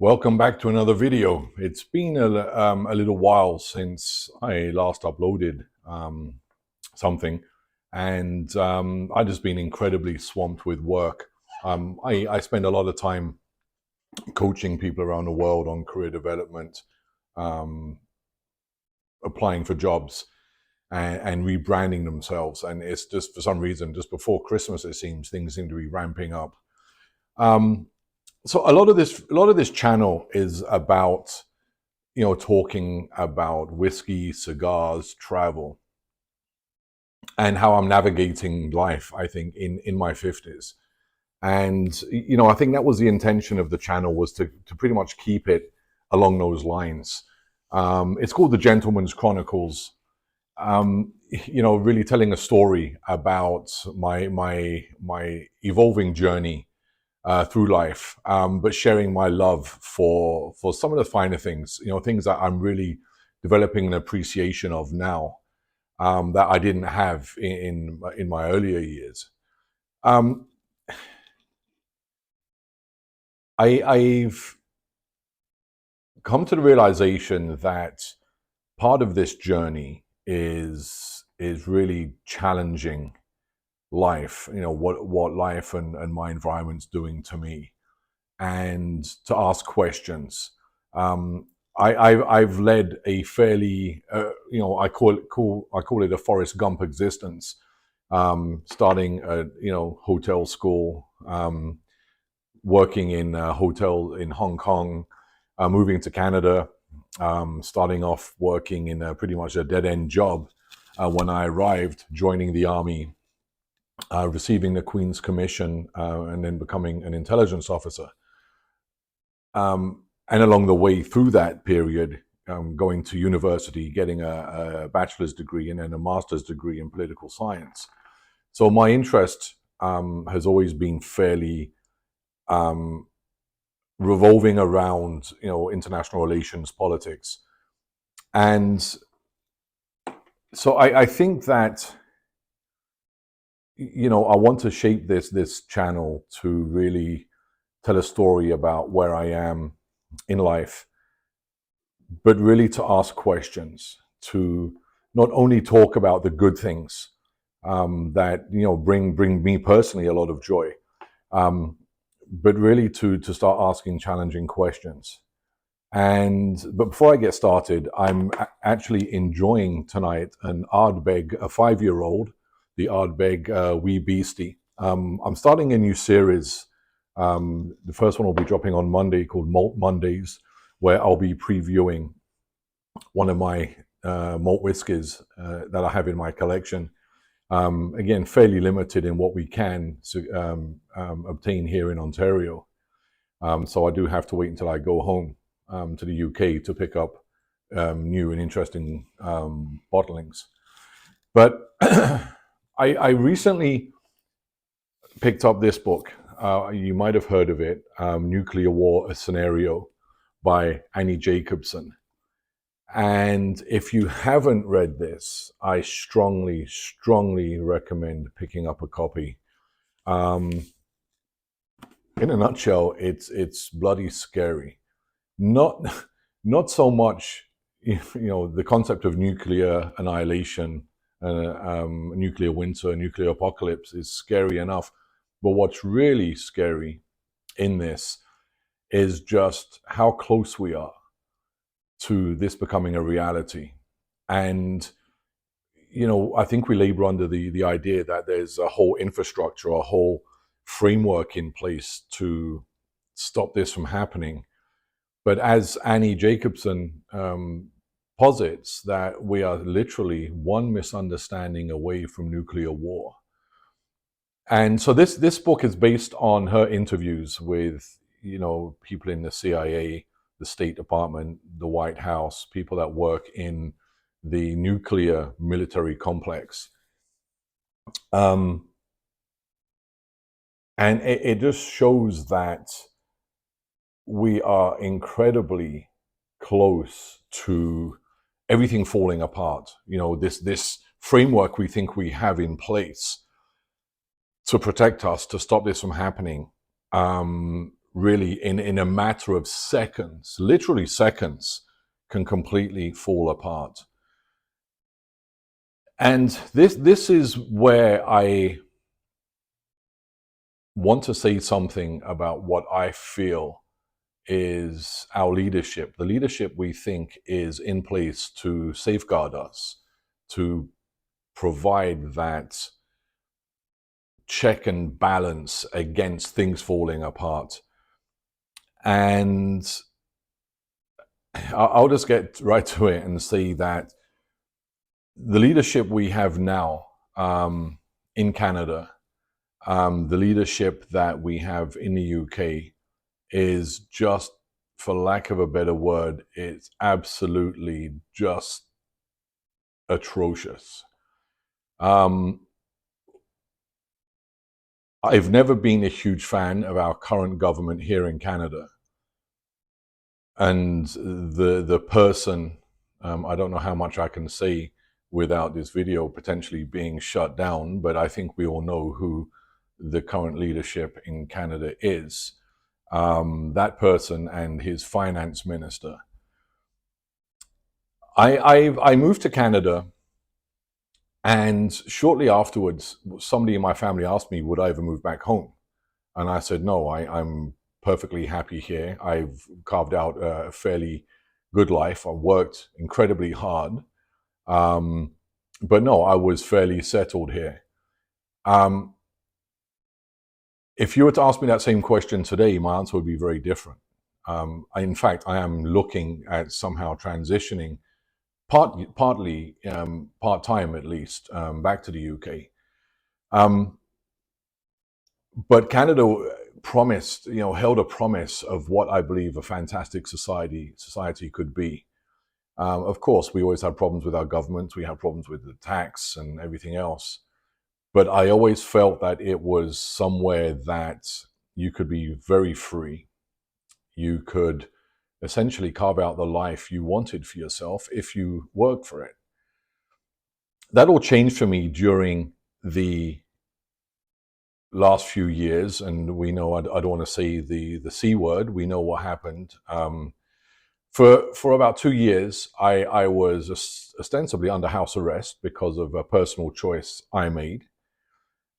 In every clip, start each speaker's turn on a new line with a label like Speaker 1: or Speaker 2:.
Speaker 1: Welcome back to another video. It's been a little while since I last uploaded something, and I've just been incredibly swamped with work. I spend a lot of time coaching people around the world on career development, um, applying for jobs, and rebranding themselves. And it's just, for some reason, just before Christmas, it seems things seem to be ramping up. So a lot of this channel is about, talking about whiskey, cigars, travel, and how I'm navigating life, I think, in my 50s. And, I think that was the intention of the channel, was to pretty much keep it along those lines. It's called The Gentleman's Chronicles. Really telling a story about my evolving journey through life, but sharing my love for some of the finer things, things that I'm really developing an appreciation of now, that I didn't have in my earlier years. I've come to the realization that part of this journey is really challenging life, what life and my environment's doing to me, and to ask questions. I've led a fairly, I call it a Forrest Gump existence. Starting at hotel school, working in a hotel in Hong Kong, moving to Canada, starting off working in pretty much a dead end job when I arrived, joining the army, receiving the Queen's Commission, and then becoming an intelligence officer. And along the way through that period, going to university, getting a bachelor's degree and then a master's degree in political science. So my interest has always been fairly revolving around, international relations, politics. And so I think that, I want to shape this channel to really tell a story about where I am in life, but really to ask questions, to not only talk about the good things that bring me personally a lot of joy, but really to start asking challenging questions. But before I get started, I'm actually enjoying tonight an Ardbeg, a 5-year-old, the Ardbeg Wee Beastie. I'm starting a new series. The first one will be dropping on Monday, called Malt Mondays, where I'll be previewing one of my malt whiskies that I have in my collection. Again, fairly limited in what we can obtain here in Ontario. So I do have to wait until I go home to the UK to pick up new and interesting bottlings. But I recently picked up this book. You might have heard of it, Nuclear War: A Scenario, by Annie Jacobsen. And if you haven't read this, I strongly, strongly recommend picking up a copy. In a nutshell, it's bloody scary. Not so much, the concept of nuclear annihilation, nuclear winter, nuclear apocalypse is scary enough. But what's really scary in this is just how close we are to this becoming a reality. And, I think we labor under the idea that there's a whole infrastructure, a whole framework in place to stop this from happening. But as Annie Jacobsen posits, that we are literally one misunderstanding away from nuclear war. And so this book is based on her interviews with, people in the CIA, the State Department, the White House, people that work in the nuclear military complex. And it just shows that we are incredibly close to everything falling apart. This framework we think we have in place to protect us, to stop this from happening, really in a matter of seconds, literally seconds, can completely fall apart. And this is where I want to say something about what I feel is our leadership, the leadership we think is in place to safeguard us, to provide that check and balance against things falling apart. And I'll just get right to it and say that the leadership we have now in Canada, the leadership that we have in the UK is just, for lack of a better word, it's absolutely just atrocious. I've never been a huge fan of our current government here in Canada. And the person, I don't know how much I can say without this video potentially being shut down, but I think we all know who the current leadership in Canada is. That person and his finance minister. I moved to Canada, and shortly afterwards, somebody in my family asked me, would I ever move back home? And I said, no, I'm perfectly happy here. I've carved out a fairly good life. I worked incredibly hard. But no, I was fairly settled here. If you were to ask me that same question today, my answer would be very different. In fact, I am looking at somehow transitioning partly, part-time at least, back to the UK. But Canada promised, held a promise of what I believe a fantastic society could be. Of course, we always had problems with our government. We had problems with the tax and everything else. But I always felt that it was somewhere that you could be very free. You could essentially carve out the life you wanted for yourself if you worked for it. That all changed for me during the last few years, and we know, I don't want to say the C word, we know what happened. For about 2 years, I was ostensibly under house arrest because of a personal choice I made,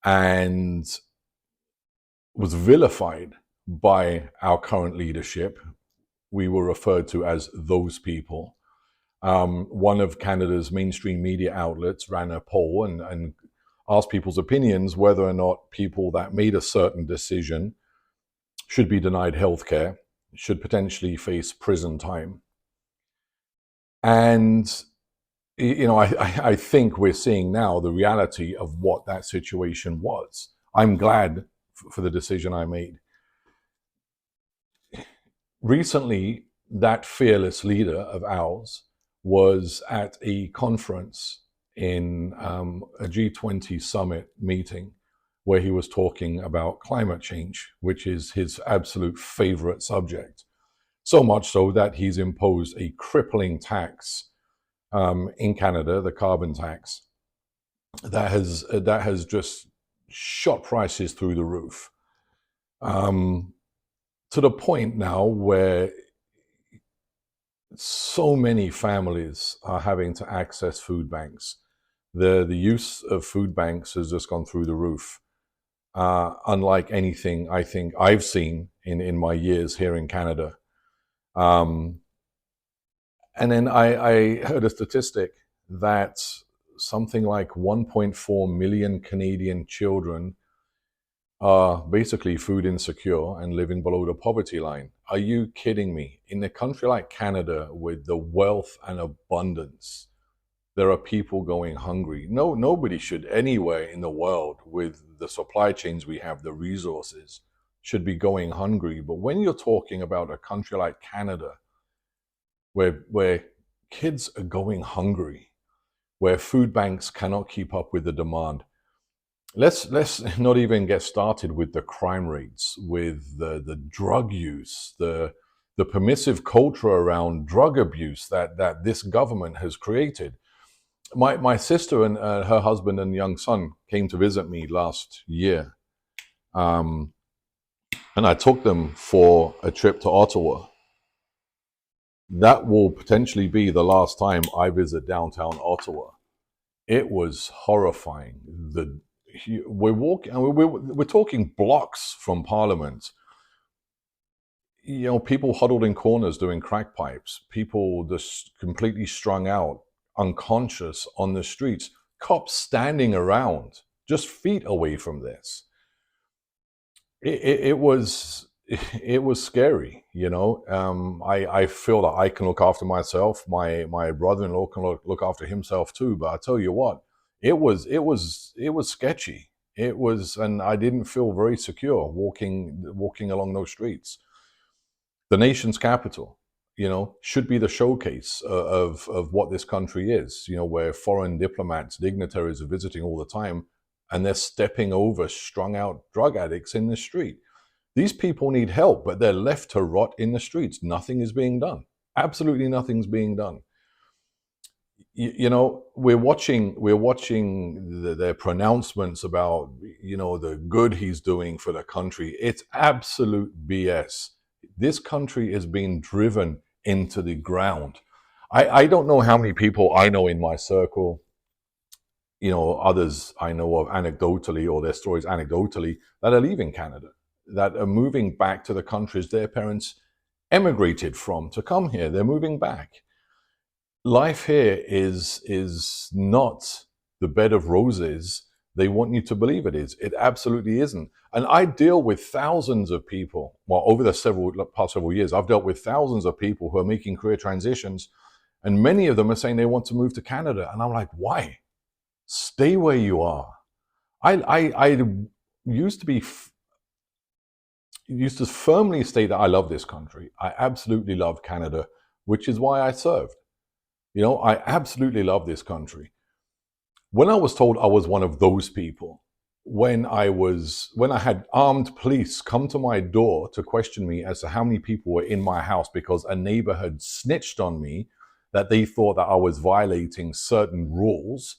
Speaker 1: and was vilified by our current leadership. We were referred to as those people. One of Canada's mainstream media outlets ran a poll and asked people's opinions whether or not people that made a certain decision should be denied healthcare, should potentially face prison time. And I think we're seeing now the reality of what that situation was. I'm glad for the decision I made. Recently, that fearless leader of ours was at a conference in a G20 summit meeting where he was talking about climate change, which is his absolute favorite subject. So much so that he's imposed a crippling tax in Canada, the carbon tax, that has just shot prices through the roof, to the point now where so many families are having to access food banks. The use of food banks has just gone through the roof, unlike anything I think I've seen in my years here in Canada. And then I heard a statistic that something like 1.4 million Canadian children are basically food insecure and living below the poverty line. Are you kidding me? In a country like Canada, with the wealth and abundance, there are people going hungry. No, nobody should anywhere in the world, with the supply chains we have, the resources, should be going hungry. But when you're talking about a country like Canada, where kids are going hungry, where food banks cannot keep up with the demand, let's not even get started with the crime rates, with the drug use, the permissive culture around drug abuse that this government has created. My sister and her husband and young son came to visit me last year. and I took them for a trip to Ottawa. That will potentially be the last time I visit downtown Ottawa. It was horrifying. We're walking, we're talking blocks from Parliament. You know, people huddled in corners doing crack pipes, people just completely strung out, unconscious on the streets, cops standing around just feet away from this. It was it was scary, you know. I feel that I can look after myself. My brother-in-law can look after himself too. But I tell you what, it was sketchy. It was, and I didn't feel very secure walking along those streets. The nation's capital, you know, should be the showcase of what this country is. You know, where foreign diplomats, dignitaries are visiting all the time, and they're stepping over strung out drug addicts in the street. These people need help, but they're left to rot in the streets. Nothing is being done. Absolutely nothing's being done. You know, we're watching their pronouncements about, you know, the good he's doing for the country. It's absolute BS. This country is being driven into the ground. I don't know how many people I know in my circle, you know, others I know of anecdotally, or their stories anecdotally, that are leaving Canada, that are moving back to the countries their parents emigrated from to come here. They're moving back. Life here is not the bed of roses they want you to believe it is. It absolutely isn't. And I deal with thousands of people. Well, over the past several years, I've dealt with thousands of people who are making career transitions, and many of them are saying they want to move to Canada. And I'm like, why? Stay where you are. I used to firmly state that I love this country. I absolutely love Canada, which is why I served. You know, I absolutely love this country. When I was told I was one of those people, when I had armed police come to my door to question me as to how many people were in my house because a neighbor had snitched on me that they thought that I was violating certain rules,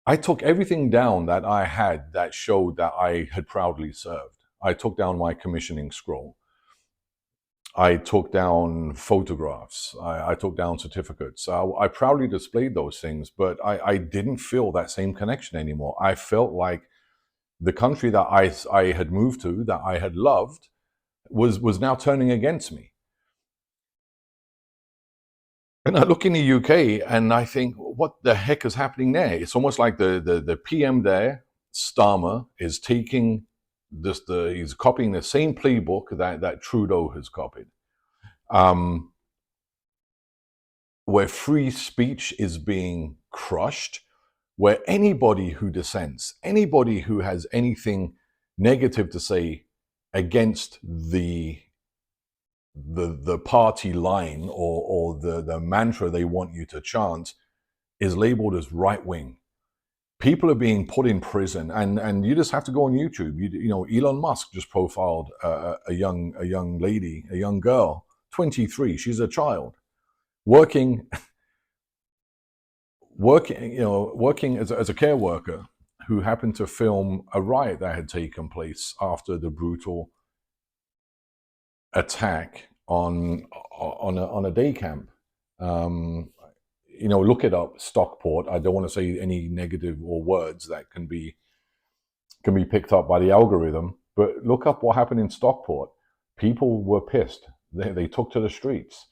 Speaker 1: I took everything down that I had that showed that I had proudly served. I took down my commissioning scroll. I took down photographs. I took down certificates. I proudly displayed those things, but I didn't feel that same connection anymore. I felt like the country that I had moved to, that I had loved, was now turning against me. And I look in the UK and I think, what the heck is happening there? It's almost like the PM there, Starmer, is taking he's copying the same playbook that Trudeau has copied. Where free speech is being crushed, where anybody who dissents, anybody who has anything negative to say against the party line or the mantra they want you to chant is labeled as right wing. People are being put in prison, and you just have to go on YouTube. You know, Elon Musk just profiled a young lady, a young girl, 23. She's a child, working as a care worker, who happened to film a riot that had taken place after the brutal attack on a day camp. You know, look it up, Stockport. I don't want to say any negative or words that can be picked up by the algorithm, but look up what happened in Stockport. People were pissed. They took to the streets.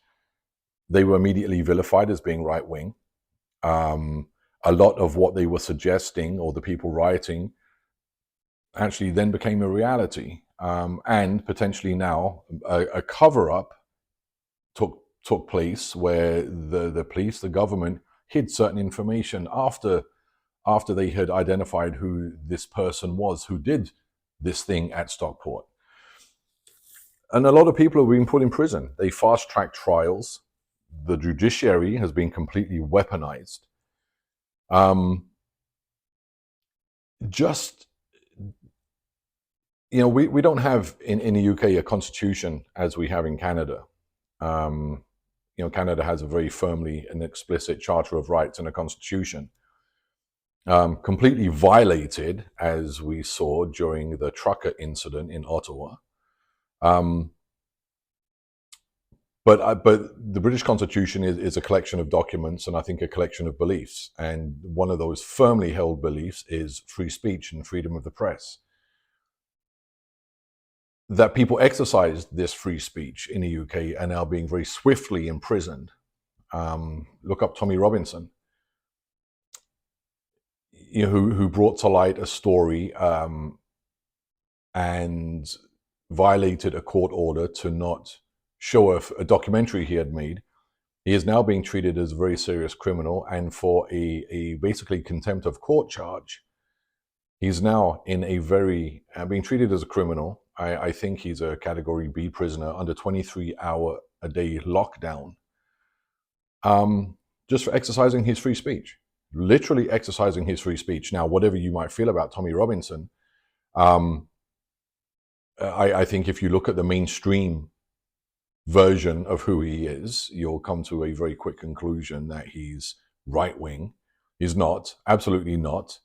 Speaker 1: They were immediately vilified as being right wing. A lot of what they were suggesting, or the people rioting, actually then became a reality. And potentially now a cover-up took place where the police, the government, hid certain information after they had identified who this person was who did this thing at Stockport. And a lot of people have been put in prison. They fast-track trials. The judiciary has been completely weaponized. Just, you know, we don't have in the UK a constitution as we have in Canada. You know, Canada has a very firmly and explicit Charter of Rights and a constitution, completely violated, as we saw during the trucker incident in Ottawa. Um, but the British Constitution is a collection of documents, and I think a collection of beliefs. And one of those firmly held beliefs is free speech and freedom of the press. That people exercise this free speech in the UK are now being very swiftly imprisoned. Look up Tommy Robinson, who brought to light a story and violated a court order to not show a documentary he had made. He is now being treated as a very serious criminal, and for a basically contempt of court charge, he's now in a very being treated as a criminal. I think he's a Category B prisoner under 23-hour a day lockdown, just for exercising his free speech, literally exercising his free speech. Now, whatever you might feel about Tommy Robinson, I think if you look at the mainstream version of who he is, you'll come to a very quick conclusion that he's right-wing. He's not, absolutely not.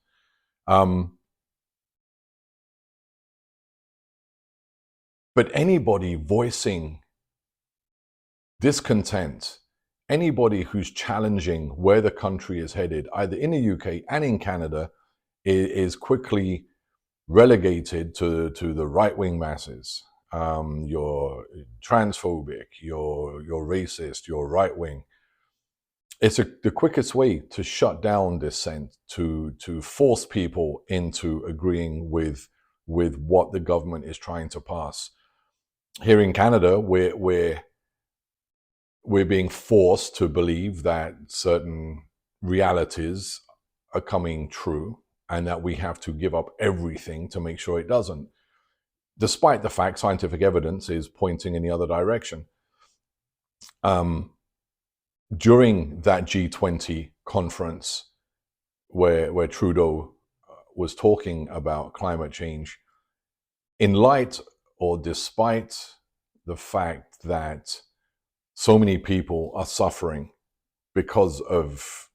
Speaker 1: But anybody voicing discontent, anybody who's challenging where the country is headed, either in the UK and in Canada, is quickly relegated to the right-wing masses. You're transphobic, you're racist, you're right-wing. It's the quickest way to shut down dissent, to force people into agreeing with what the government is trying to pass. Here in Canada, we're being forced to believe that certain realities are coming true, and that we have to give up everything to make sure it doesn't, despite the fact scientific evidence is pointing in the other direction. During that G20 conference where Trudeau was talking about climate change, in light or despite the fact that so many people are suffering because of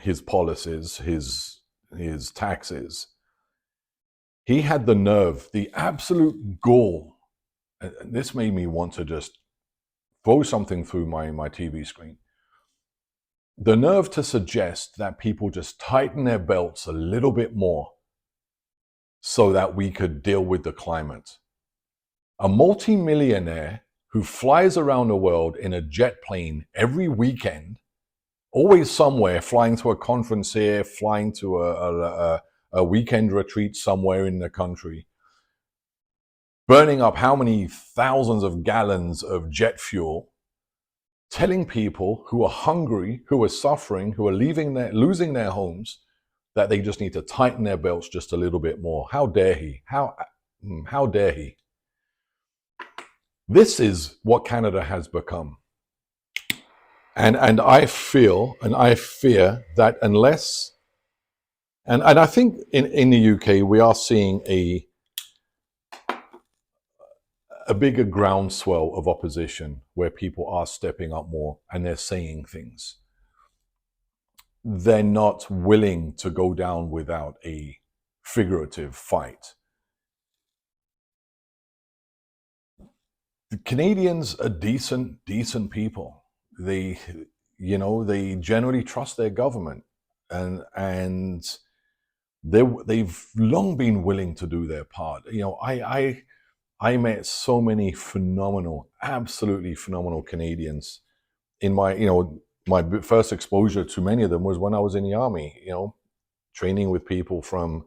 Speaker 1: his policies, his taxes, he had the nerve, the absolute gall, and this made me want to just throw something through my TV screen, the nerve to suggest that people just tighten their belts a little bit more so that we could deal with the climate. A multi-millionaire who flies around the world in a jet plane every weekend, always somewhere, flying to a conference here, flying to a weekend retreat somewhere in the country, burning up how many thousands of gallons of jet fuel, telling people who are hungry, who are suffering, who are losing their homes, that they just need to tighten their belts just a little bit more. How dare he? How dare he? This is what Canada has become. And I feel and I fear that unless, and I think in the UK we are seeing a bigger groundswell of opposition where people are stepping up more and they're saying things. They're not willing to go down without a figurative fight. The Canadians are decent people. They generally trust their government, and they've long been willing to do their part. I met so many absolutely phenomenal Canadians in my first exposure to many of them was when I was in the army, training with people from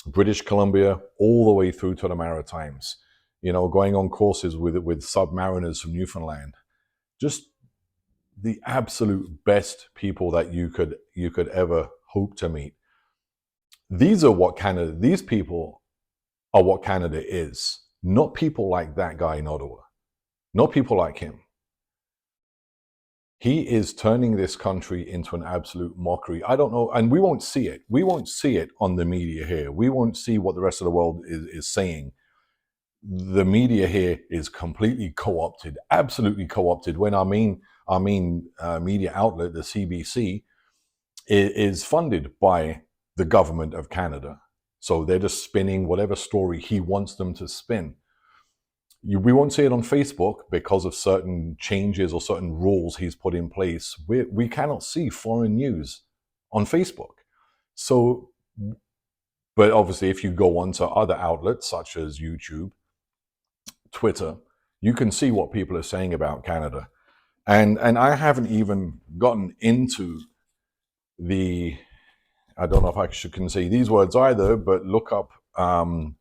Speaker 1: British Columbia all the way through to the Maritimes, going on courses with submariners from Newfoundland. Just the absolute best people that you could ever hope to meet. These people are what Canada is. Not people like that guy in Ottawa. Not people like him. He is turning this country into an absolute mockery. I don't know, and we won't see it. We won't see it on the media here. We won't see what the rest of the world is saying. The media here is completely co-opted, absolutely co-opted. When our main media outlet, the CBC, is funded by the government of Canada. So they're just spinning whatever story he wants them to spin. We won't see it on Facebook because of certain changes or certain rules he's put in place. We cannot see foreign news on Facebook. So, but obviously, if you go onto other outlets such as YouTube, Twitter, you can see what people are saying about Canada. And I haven't even gotten into the, I don't know if I can say these words either, but look up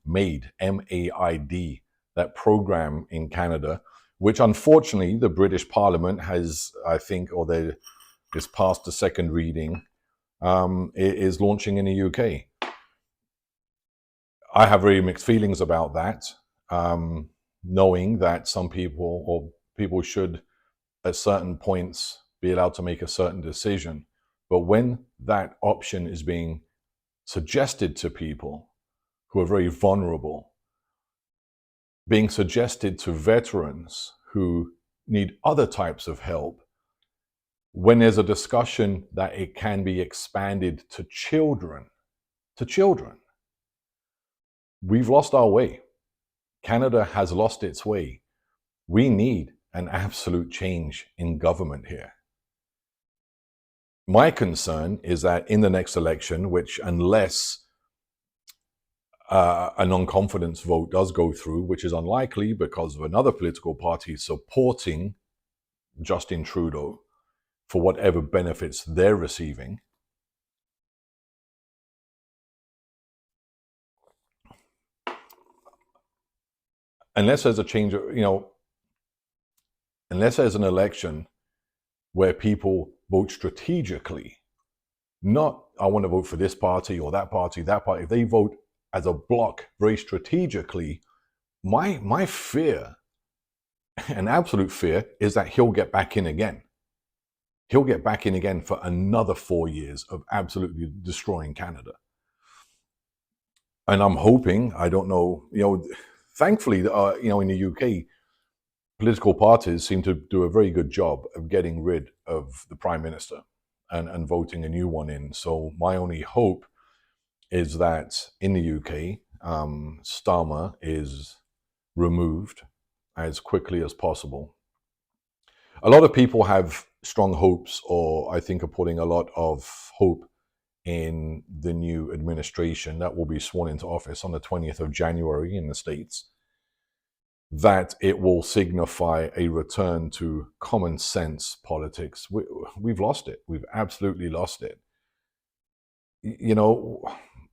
Speaker 1: MAID, MAID, that program in Canada, which unfortunately the British Parliament has, I think, or they is past the second reading, is launching in the UK. I have very mixed feelings about that, knowing that some people or people should at certain points be allowed to make a certain decision. But when that option is being suggested to people who are very vulnerable, being suggested to veterans who need other types of help, when there's a discussion that it can be expanded to children, we've lost our way. Canada has lost its way. We need an absolute change in government here. My concern is that in the next election, which unless a non-confidence vote does go through, which is unlikely because of another political party supporting Justin Trudeau for whatever benefits they're receiving, unless there's a change, unless there's an election where people vote strategically, not I want to vote for this party or that party, if they vote as a block very strategically, my fear, an absolute fear, is that he'll get back in again. He'll get back in again for another 4 years of absolutely destroying Canada. And I'm hoping, I don't know, thankfully, in the UK, political parties seem to do a very good job of getting rid of the Prime Minister and voting a new one in. So my only hope is that in the UK, Starmer is removed as quickly as possible. A lot of people have strong hopes, or I think are putting a lot of hope in the new administration that will be sworn into office on the 20th of January in the States, that it will signify a return to common sense politics. We've lost it. We've absolutely lost it.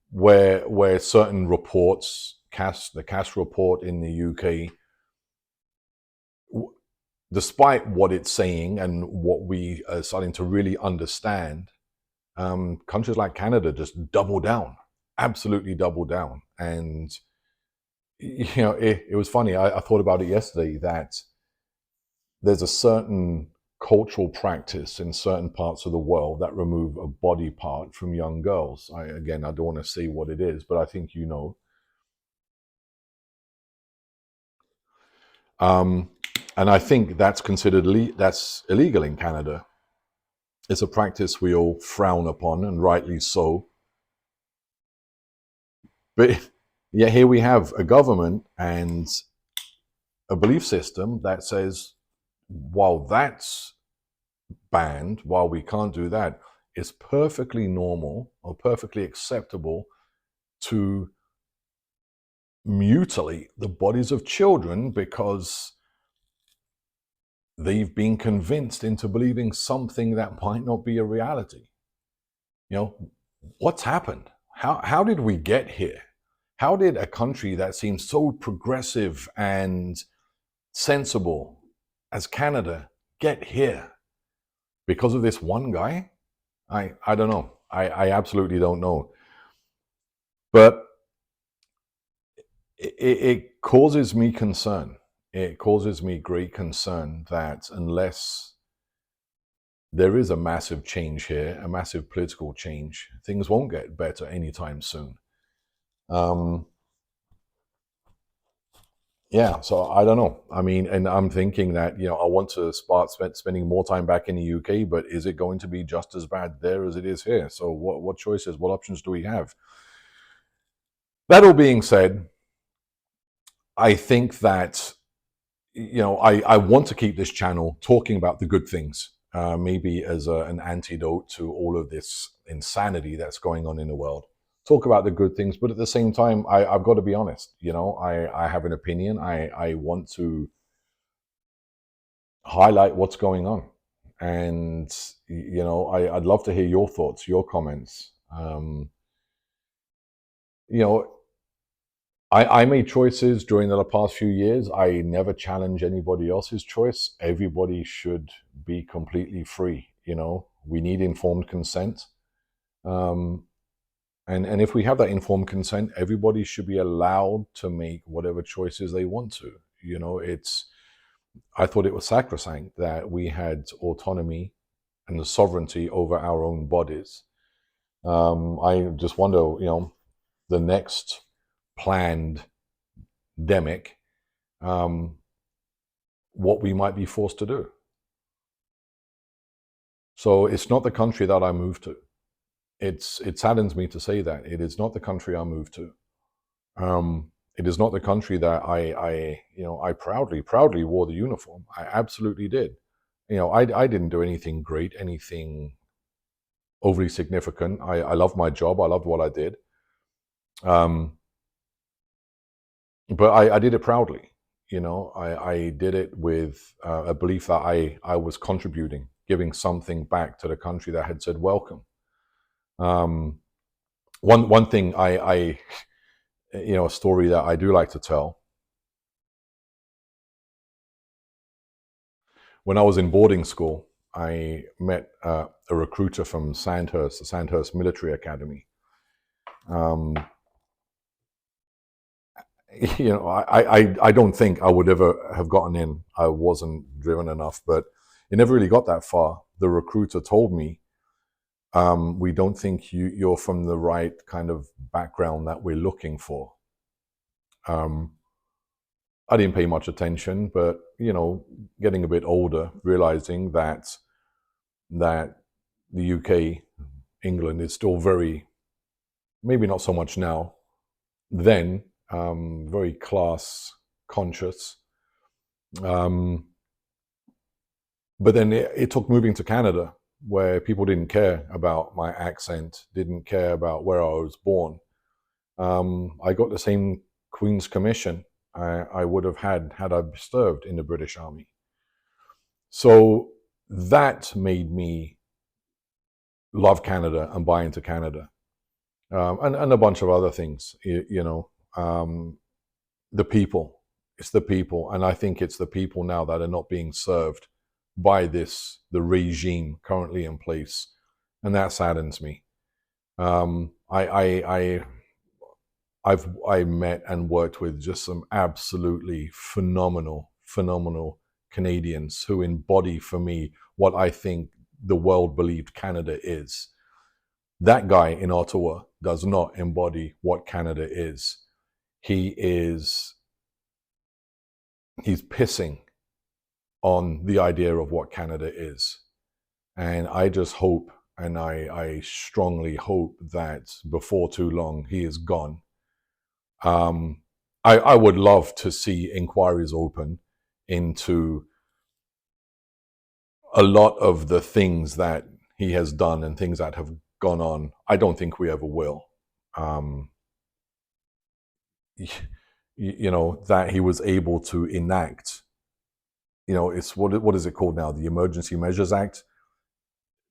Speaker 1: Where certain reports, the Cass report in the UK, despite what it's saying and what we are starting to really understand, countries like Canada just double down, absolutely double down. And it was funny. I thought about it yesterday that there's a certain cultural practice in certain parts of the world that remove a body part from young girls. I don't want to say what it is, but I think and I think that's considered that's illegal in Canada. It's a practice we all frown upon, and rightly so. But yeah, here we have a government and a belief system that says, while that's banned, while we can't do that, it's perfectly normal or perfectly acceptable to mutilate the bodies of children because they've been convinced into believing something that might not be a reality. What's happened? How did we get here? How did a country that seems so progressive and sensible as Canada get here? Because of this one guy? I don't know. I absolutely don't know. But it causes me concern. It causes me great concern that unless there is a massive change here, a massive political change, things won't get better anytime soon. Yeah, so I don't know. I mean, and I'm thinking that, I want to start spending more time back in the UK, but is it going to be just as bad there as it is here? So what choices, what options do we have? That all being said, I think that I want to keep this channel talking about the good things, maybe as an antidote to all of this insanity that's going on in the world. Talk about the good things, but at the same time, I've got to be honest. I have an opinion. I want to highlight what's going on, and I'd love to hear your thoughts, your comments. You know, I made choices during the past few years. I never challenge anybody else's choice. Everybody should be completely free. We need informed consent. Um, and if we have that informed consent, everybody should be allowed to make whatever choices they want to. I thought it was sacrosanct that we had autonomy and the sovereignty over our own bodies. I just wonder, the next planned demic, what we might be forced to do. So it's not the country that I moved to. It saddens me to say that it is not the country I moved to. It is not the country that I proudly wore the uniform. I absolutely did. I didn't do anything great, anything overly significant. I loved my job. I loved what I did. But I did it proudly. I did it with a belief that I was contributing, giving something back to the country that had said welcome. One thing a story that I do like to tell. When I was in boarding school, I met a recruiter from Sandhurst, the Sandhurst Military Academy. I don't think I would ever have gotten in. I wasn't driven enough, but it never really got that far. The recruiter told me, we don't think you're from the right kind of background that we're looking for. I didn't pay much attention, but getting a bit older, realizing that the UK, England is still very, maybe not so much now, then very class conscious. But then it took moving to Canada, where people didn't care about my accent, didn't care about where I was born. I got the same Queen's Commission I would have had I served in the British Army. So that made me love Canada and buy into Canada, and a bunch of other things. The people. It's the people, and I think it's the people now that are not being served by the regime currently in place, and that saddens me. I met and worked with just some absolutely phenomenal Canadians who embody for me what I think the world believed Canada is. That guy in Ottawa does not embody what Canada is. He's pissing on the idea of what Canada is. And I just hope, and I strongly hope that before too long he is gone. I would love to see inquiries open into a lot of the things that he has done and things that have gone on. I don't think we ever will. That he was able to enact, it's what is it called now? The Emergency Measures Act.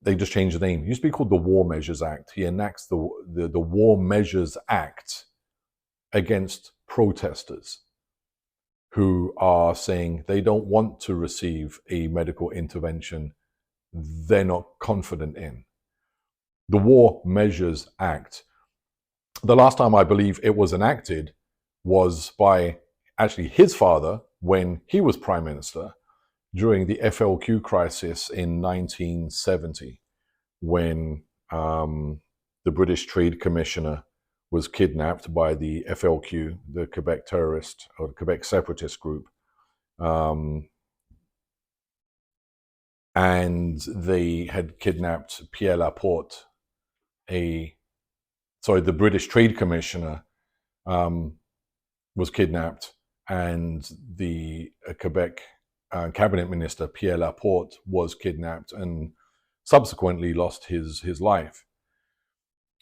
Speaker 1: They just changed the name. It used to be called the War Measures Act. He enacts the War Measures Act against protesters who are saying they don't want to receive a medical intervention they're not confident in. The War Measures Act, the last time I believe it was enacted was by actually his father when he was Prime Minister during the FLQ crisis in 1970, when the British Trade Commissioner was kidnapped by the FLQ, the Quebec terrorist or the Quebec separatist group. And they had kidnapped Pierre Laporte, the British Trade Commissioner was kidnapped and the Quebec cabinet minister Pierre Laporte was kidnapped and subsequently lost his life.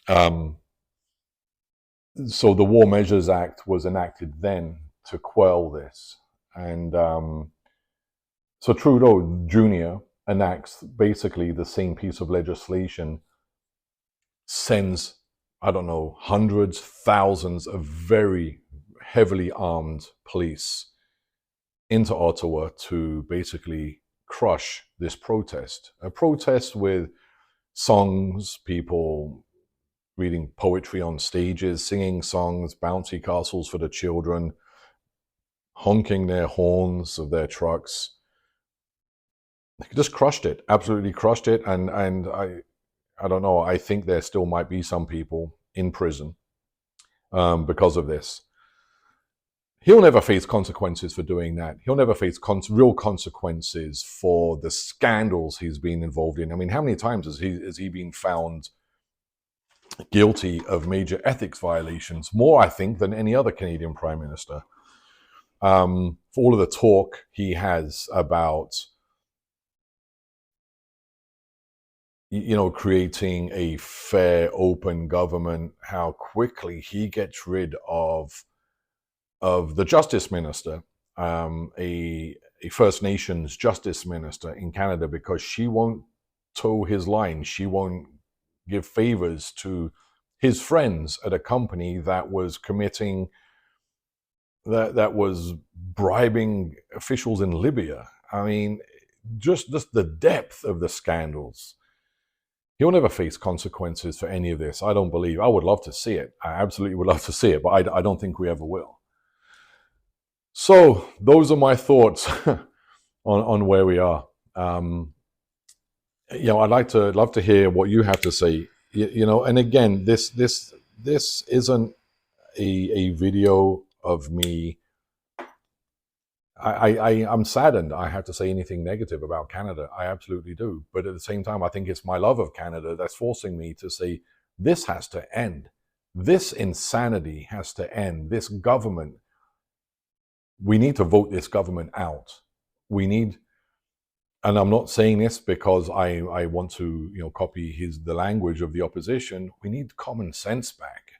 Speaker 1: So the War Measures Act was enacted then to quell this, and so Trudeau Jr. enacts basically the same piece of legislation, sends, I don't know, hundreds, thousands of very heavily armed police into Ottawa to basically crush this protest. A protest with songs, people reading poetry on stages, singing songs, bouncy castles for the children, honking their horns of their trucks. They just crushed it, absolutely crushed it. And I don't know, I think there still might be some people in prison because of this. He'll never face consequences for doing that. He'll never face real consequences for the scandals he's been involved in. I mean, how many times has he been found guilty of major ethics violations? More, I think, than any other Canadian Prime Minister. For all of the talk he has about, creating a fair, open government, how quickly he gets rid of the Justice Minister, a First Nations Justice Minister in Canada, because she won't toe his line. She won't give favors to his friends at a company that was committing, that was bribing officials in Libya. I mean, just the depth of the scandals. He'll never face consequences for any of this, I don't believe. I would love to see it. I absolutely would love to see it, but I don't think we ever will. So those are my thoughts on where we are. I'd love to hear what you have to say. And again, this isn't a video of me. I'm saddened I have to say anything negative about Canada. I absolutely do. But at the same time, I think it's my love of Canada that's forcing me to say, this has to end. This insanity has to end. This government, we need to vote this government out. We need, and I'm not saying this because I want to copy the language of the opposition. We need common sense back.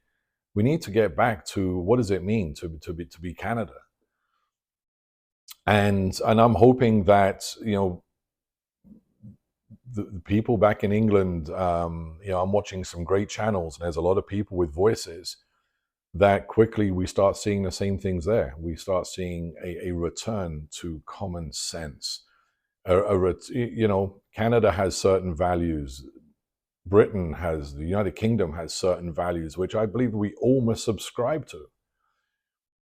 Speaker 1: We need to get back to what does it mean to be Canada. And I'm hoping that the people back in England, I'm watching some great channels, and there's a lot of people with voices, that quickly we start seeing the same things there. We start seeing a return to common sense. Canada has certain values. Britain has, the United Kingdom has certain values, which I believe we all must subscribe to.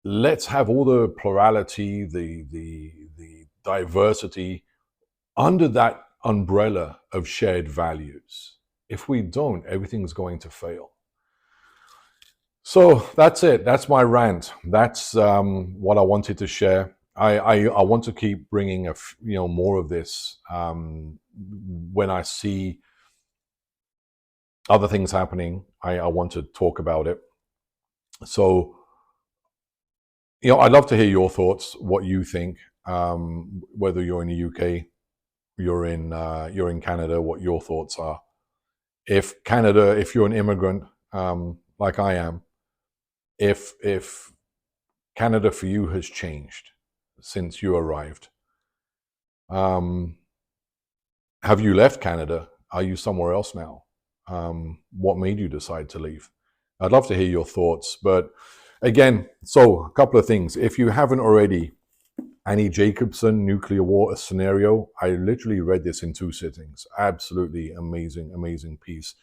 Speaker 1: Let's have all the plurality, the diversity under that umbrella of shared values. If we don't, everything's going to fail. So that's it. That's my rant. That's what I wanted to share. I want to keep bringing more of this when I see other things happening. I want to talk about it. So I'd love to hear your thoughts, what you think, whether you're in the UK, you're in Canada, what your thoughts are. If you're an immigrant like I am, if Canada for you has changed since you arrived, have you left Canada? Are you somewhere else now? What made you decide to leave? I'd love to hear your thoughts. But again, so a couple of things. If you haven't already, Annie Jacobsen, Nuclear War Scenario. I literally read this in 2 sittings. Absolutely amazing, amazing piece.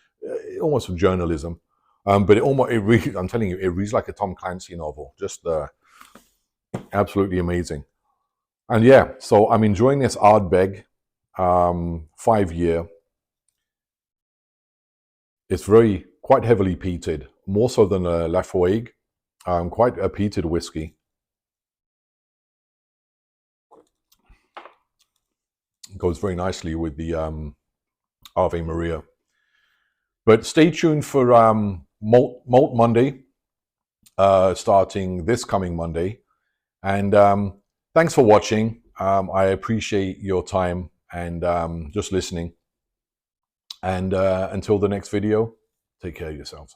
Speaker 1: Almost for journalism. But I'm telling you, it reads like a Tom Clancy novel. Just absolutely amazing. And yeah, so I'm enjoying this Ardbeg 5-year. It's quite heavily peated, more so than a Laphroaig. Quite a peated whiskey. Goes very nicely with the Ave Maria. But stay tuned for Malt Monday, starting this coming Monday. And thanks for watching. I appreciate your time and just listening. And until the next video, take care of yourselves.